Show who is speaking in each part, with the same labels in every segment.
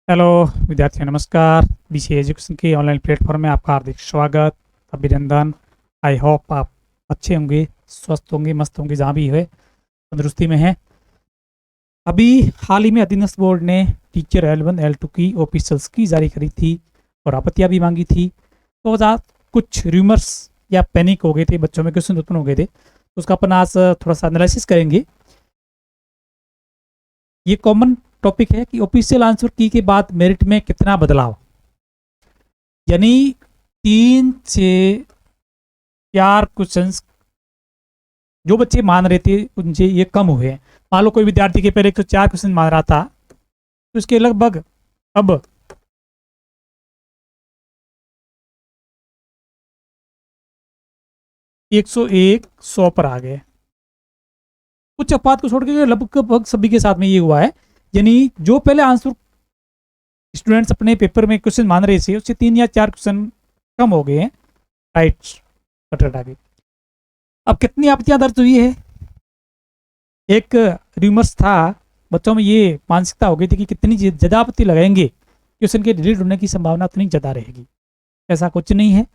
Speaker 1: Hello विद्यार्थियों, नमस्कार। BCA education के ऑनलाइन प्लेटफॉर्म में आपका हार्दिक स्वागत, अभिनंदन। आई होप आप अच्छे होंगे, स्वस्थ होंगे, मस्त होंगे, जहाँ भी है तंदुरुस्ती में है। अभी हाल ही में अधीनस्थ बोर्ड ने टीचर L1 L2 की ऑफिशियल्स की जारी करी थी और आपत्तियाँ भी मांगी थी। तो आज कुछ रूमर्स या पैनिक हो गए थे, बच्चों में क्वेश्चन उत्पन्न हो गए थे, तो उसका अपन आज थोड़ा सा एनालिसिस करेंगे। ये कॉमन टॉपिक है कि ऑफिशियल आंसर की के बाद मेरिट में कितना बदलाव, यानी 3 से 4 क्वेश्चंस जो बच्चे मान रहे थे उनसे ये कम हुए हैं। मान लो कोई विद्यार्थी के पहले 104 क्वेश्चन मान रहा था, तो इसके लगभग अब 101 100 पर आ गए। कुछ अपवाद को छोड़ के लगभग सभी के साथ में ये हुआ है, यानी जो पहले आंसर स्टूडेंट्स अपने पेपर में क्वेश्चन मान रहे थे उससे 3 या 4 क्वेश्चन कम हो गए हैं। राइट कट आगे। अब कितनी आपत्तियां दर्ज हुई है? एक रूमर्स था, बच्चों में ये मानसिकता हो गई थी कि कितनी ज़्यादा आपत्ति लगाएंगे क्वेश्चन के डिलीट होने की संभावना उतनी ज़्यादा रहेगी। ऐसा कुछ नहीं है।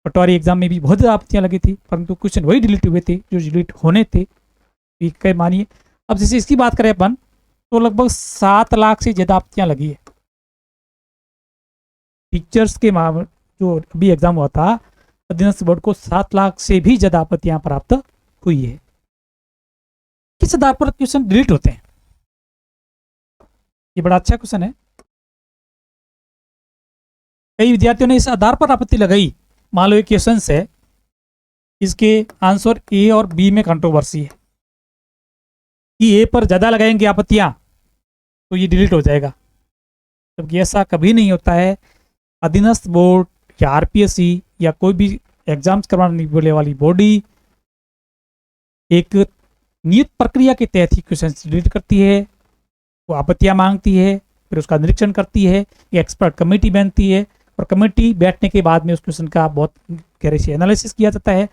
Speaker 1: पटवारी एग्जाम में भी बहुत ज़्यादा आपत्तियां लगी थी, परंतु क्वेश्चन वही डिलीट हुए थे जो डिलीट होने थे, कह मानिए। अब जैसे इसकी बात करें अपन, तो लगभग 7 लाख से ज़्यादा आपत्तियां लगी है। टीचर्स के जो अभी एग्जाम हुआ था अधीनस्थ बोर्ड को 7 लाख से भी ज़्यादा आपत्तियां प्राप्त हुई है। किस आधार पर क्वेश्चन डिलीट होते हैं? ये बड़ा अच्छा क्वेश्चन है। कई विद्यार्थियों ने इस आधार पर आपत्ति लगाई। मान लो एक क्वेश्चन है, इसके आंसर ए और बी में कंट्रोवर्सी है कि ए पर ज़्यादा लगाएंगे आपत्तियां तो ये डिलीट हो जाएगा, जबकि ऐसा कभी नहीं होता है। अधीनस्थ बोर्ड या आरपीएससी या कोई भी एग्जाम्स करवाने वाली बॉडी एक नियत प्रक्रिया के तहत ही क्वेश्चन डिलीट करती है। वो आपत्तियां मांगती है, फिर उसका निरीक्षण करती है, ये एक्सपर्ट कमेटी बनती है और कमेटी बैठने के बाद में उस क्वेश्चन का बहुत गहरे से एनालिसिस किया जाता है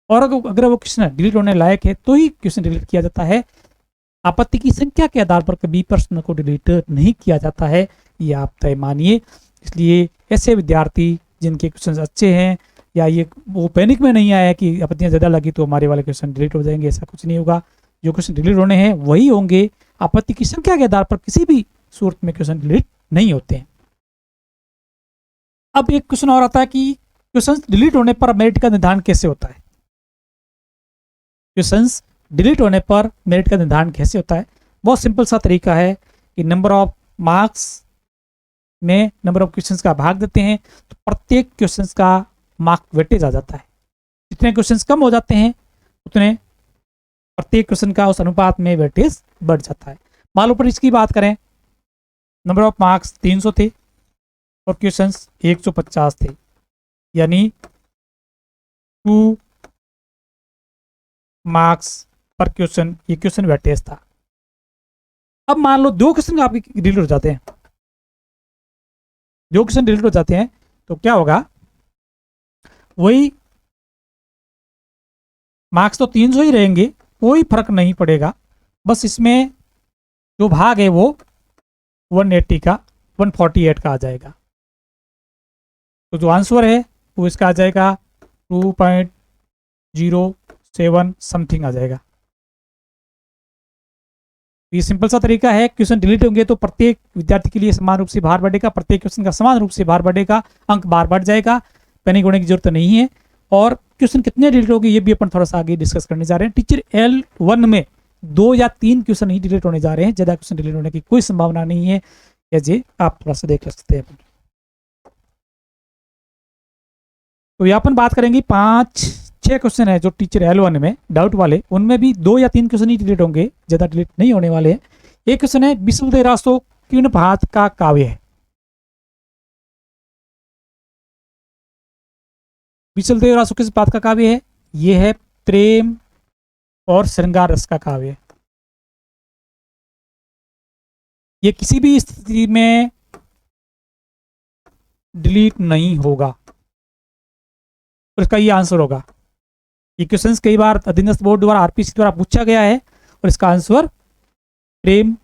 Speaker 1: और अगर वो क्वेश्चन डिलीट होने लायक है तो ही क्वेश्चन डिलीट किया जाता है। आपत्ति की संख्या के आधार पर कभी प्रश्न को डिलीट नहीं किया जाता है, ये आप तय मानिए। इसलिए ऐसे विद्यार्थी जिनके क्वेश्चन अच्छे हैं या ये वो पैनिक में नहीं आया कि आपत्तियां ज़्यादा लगी तो हमारे वाले क्वेश्चन डिलीट हो जाएंगे, ऐसा कुछ नहीं होगा। जो क्वेश्चन डिलीट होने हैं वही होंगे। आपत्ति की संख्या के आधार पर किसी भी सूरत में क्वेश्चन डिलीट नहीं होते हैं। अब एक क्वेश्चन और आता है कि क्वेश्चन डिलीट होने पर मेरिट का निर्धारण कैसे होता है? क्वेश्चन डिलीट होने पर मेरिट का निर्धारण कैसे होता है? बहुत सिंपल सा तरीका है कि नंबर ऑफ मार्क्स में नंबर ऑफ क्वेश्चंस का भाग देते हैं तो प्रत्येक क्वेश्चंस का मार्क वेटेज आ जाता है। जितने क्वेश्चंस कम हो जाते हैं उतने प्रत्येक क्वेश्चन का उस अनुपात में वेटेज बढ़ जाता है। मान लो पर इसकी बात करें, नंबर ऑफ मार्क्स 300 थे और क्वेश्चंस 150 थे, यानी 2 मार्क्स पर क्वेश्चन ये क्वेश्चन वेटेज था। अब मान लो 2 क्वेश्चन आपके डिलीट हो जाते हैं, 2 क्वेश्चन डिलीट हो जाते हैं तो क्या होगा? वही मार्क्स तो 300 ही रहेंगे, कोई फर्क नहीं पड़ेगा। बस इसमें जो भाग है वो 180 का 148 का आ जाएगा। तो जो आंसर है वो इसका आ जाएगा 2.07 समथिंग आ जाएगा। ये सिंपल सा तरीका है। क्वेश्चन डिलीट होंगे तो प्रत्येक विद्यार्थी के लिए समान रूप से भार बढ़ेगा, प्रत्येक क्वेश्चन का समान रूप से भार बढ़ेगा, अंक बार बढ़ जाएगा। पैनिक होने की जरूरत नहीं है। और क्वेश्चन कितने डिलीट होंगे ये भी अपन थोड़ा सा आगे डिस्कस करने जा रहे हैं। टीचर L1 में 2 या 3 क्वेश्चन ही डिलीट होने जा रहे हैं, ज़्यादा क्वेश्चन डिलीट होने की कोई संभावना नहीं है। ये आप थोड़ा सा देख सकते हैं। तो यहाँ अपन बात करेंगे 5-6 क्वेश्चन है जो टीचर L1 में डाउट वाले, उनमें भी 2 या 3 क्वेश्चन ही डिलीट होंगे, ज़्यादा डिलीट नहीं होने वाले हैं। एक क्वेश्चन है विश्वदेवरासो किन भात का काव्य है? विश्वदेवरासो किस बात का काव्य है? ये है प्रेम और श्रृंगार रस का काव्य। ये किसी भी स्थिति में डिलीट नहीं होगा, और इसका ये आंसर होगा। ये क्वेश्चन कई बार अधीनस्थ बोर्ड द्वारा आरपीसी द्वारा पूछा गया है और इसका आंसर प्रेम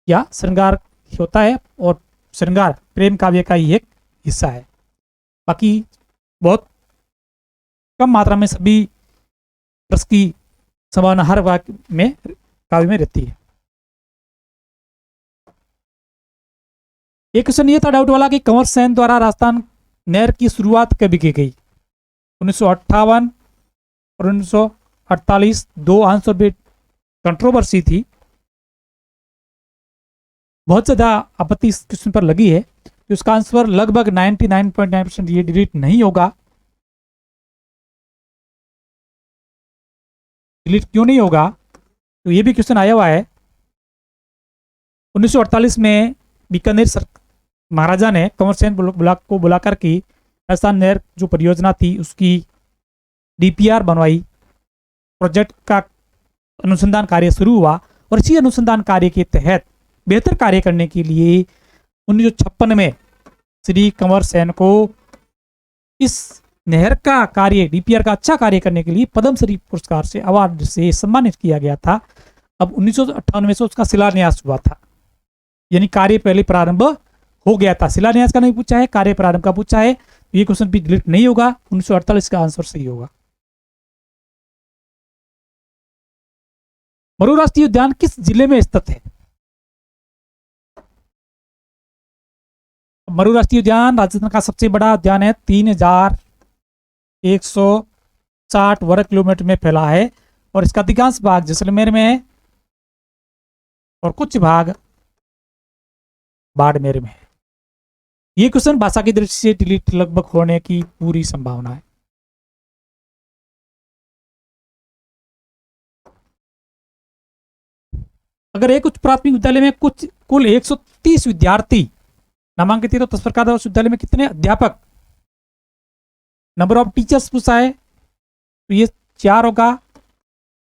Speaker 1: या श्रृंगार होता है। और श्रृंगार प्रेम काव्य का ही एक हिस्सा है। बाकी बहुत कम मात्रा में सभी रस की संभावना हर वाक्य में काव्य में रहती है। एक क्वेश्चन ये था डाउट वाला कि कंवर सेन द्वारा राजस्थान नहर की शुरुआत कभी की गई? 1958 और 1948 दो आंसर भी कंट्रोवर्सी थी, बहुत ज्यादा आपत्ति इस क्वेश्चन पर लगी है, तो इसका आंसर लगभग 99.9% ये डिलीट नहीं होगा। डिलीट क्यों नहीं होगा? तो ये भी क्वेश्चन आया हुआ है। 1948 में बीकानेर महाराजा ने कंवर सेन ब्लॉक को बुलाकर की राजस्थान नहर जो परियोजना थी उसकी डीपीआर बनवाई, प्रोजेक्ट का अनुसंधान कार्य शुरू हुआ और इसी अनुसंधान कार्य के तहत बेहतर कार्य करने के लिए 1956 में श्री कंवर सेन को इस नहर का कार्य डीपीआर का अच्छा कार्य करने के लिए पद्मश्री पुरस्कार से अवार्ड से सम्मानित किया गया था। अब 1998 से उसका शिलान्यास हुआ था, यानी कार्य पहले प्रारंभ हो गया था। शिलान्यास का नहीं पूछा है, कार्य प्रारंभ का पूछा है, तो ये क्वेश्चन भी डिलीट नहीं होगा। 1948 का आंसर सही होगा। मरु राष्ट्रीय उद्यान किस जिले में स्थित है? मरु राष्ट्रीय उद्यान राजस्थान का सबसे बड़ा उद्यान है, 3160 वर्ग किलोमीटर में फैला है और इसका अधिकांश भाग जैसलमेर में है और कुछ भाग बाड़मेर में है। ये क्वेश्चन भाषा की दृष्टि से डिलीट लगभग होने की पूरी संभावना है। अगर एक उच्च प्राथमिक विद्यालय में कुल 130 विद्यार्थी नामांकित है तो तत्पर का उस विद्यालय में कितने अध्यापक? नंबर ऑफ टीचर्स पूछा है तो ये 4 होगा।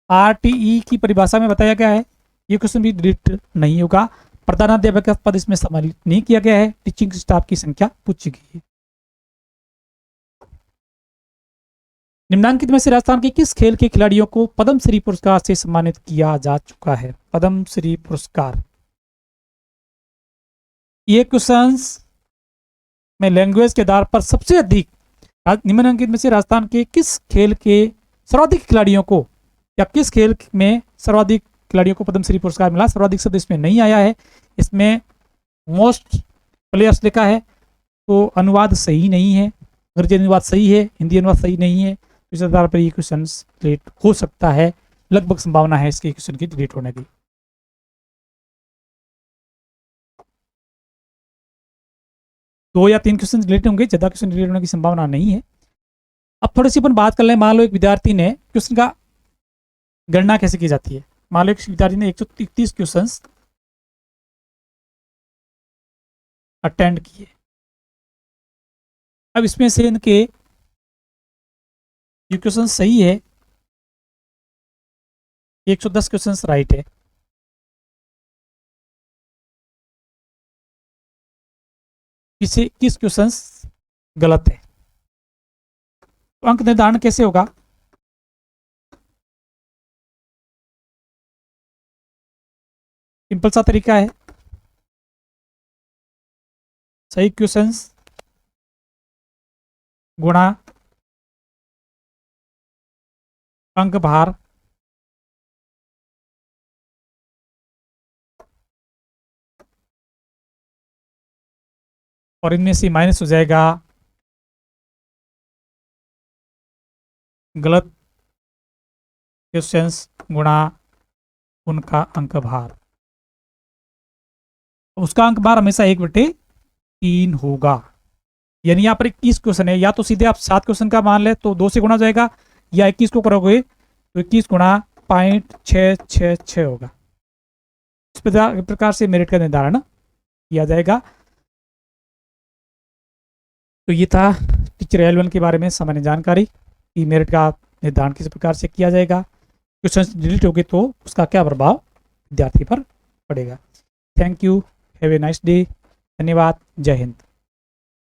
Speaker 1: आरटीई की परिभाषा में बताया गया है, ये क्वेश्चन भी डिलीट नहीं होगा। प्रधानाध्यापक का पद इसमें सम्मिलित नहीं किया गया है। टीचिंग स्टाफ की संख्या पूछी गई है। निम्नांकित में से राजस्थान के किस खेल के खिलाड़ियों को पद्मश्री पुरस्कार से सम्मानित किया जा चुका है? पद्मश्री पुरस्कार, ये क्वेश्चंस में लैंग्वेज के आधार पर सबसे अधिक निम्नांकित में से राजस्थान के किस खेल के सर्वाधिक खिलाड़ियों को या किस खेल में सर्वाधिक खिलाड़ियों को पद्मश्री पुरस्कार मिला? सर्वाधिक शब्द इसमें नहीं आया है, इसमें मोस्ट प्लेयर्स लिखा है, तो अनुवाद सही नहीं है। अंग्रेजी अनुवाद सही है, हिंदी अनुवाद सही नहीं है, इस आधार पर ये क्वेश्चन डिलीट हो सकता है। लगभग संभावना है इसके क्वेश्चन की डिलीट होने की। दो या 3 क्वेश्चन डिलीट होंगे, ज्यादा क्वेश्चन डिलीट होने की संभावना नहीं है। अब थोड़ी सी अपन बात कर लें। मान लो एक विद्यार्थी ने क्वेश्चन का गणना कैसे की जाती है। मान लो एक विद्यार्थी ने 133 क्वेश्चन अटेंड किए। अब इसमें से इनके ये क्वेश्चन सही है, 110 क्वेश्चन राइट है, किस क्वेश्चन गलत है। तो अंक निर्धारण कैसे होगा? सिंपल सा तरीका है, सही क्वेश्चंस गुणा अंक भार और इनमें से माइनस हो जाएगा गलत क्वेश्चंस गुणा उनका अंक भार। उसका अंक भार हमेशा 1/3 होगा। यानी यहाँ पर 21 क्वेश्चन है, या तो सीधे आप 7 क्वेश्चन का मान ले तो 2 से गुणा जाएगा, या 21 को करोगे तो 21 गुणा 0.666 होगा। इस प्रकार से मेरिट का निर्धारण किया जाएगा। तो ये था टीचर L1 के बारे में सामान्य जानकारी कि मेरिट का निर्धारण किस प्रकार से किया जाएगा, क्वेश्चन डिलीट हो गए तो उसका क्या प्रभाव विद्यार्थी पर पड़ेगा। Thank you, have a nice day. धन्यवाद, जय हिंद।